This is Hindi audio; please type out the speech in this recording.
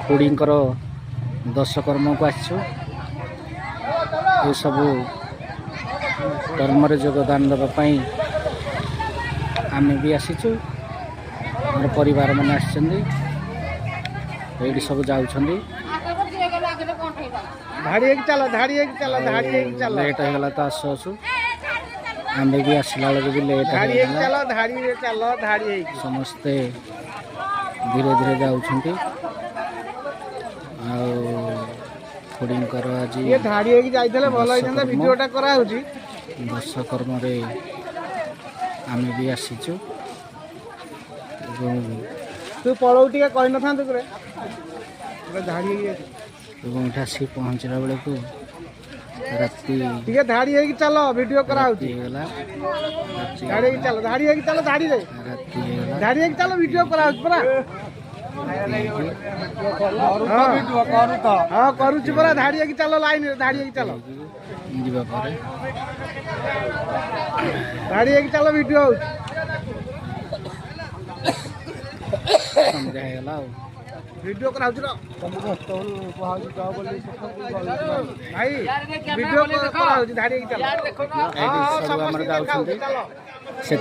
खुड़ींकर दशकर्म को आसु ये सबू कर्म योगदान देवाई आम भी आसीचु मोर परिवार मैंने आसछन्ती ये सब जाऊँ लेट होगा तो आसु आसु आम भी आसला बेलू भी लेट समस्ते धीरे धीरे जाऊँ खुड़ींकर आज दशकर्म आम भी आसीचु तू पलौ टे कही न आसी पहुँचला बेलू राति धाड़ी चल वीडियो करा गला धाड़ी चल धाड़ी चल वीडियो करा हाँ करुची परा धाड़ी चल लाइन धाड़ी चल धाड़ी चल वीडियो गला वीडियो करा भाई वीडियो करा धाड़ी चल से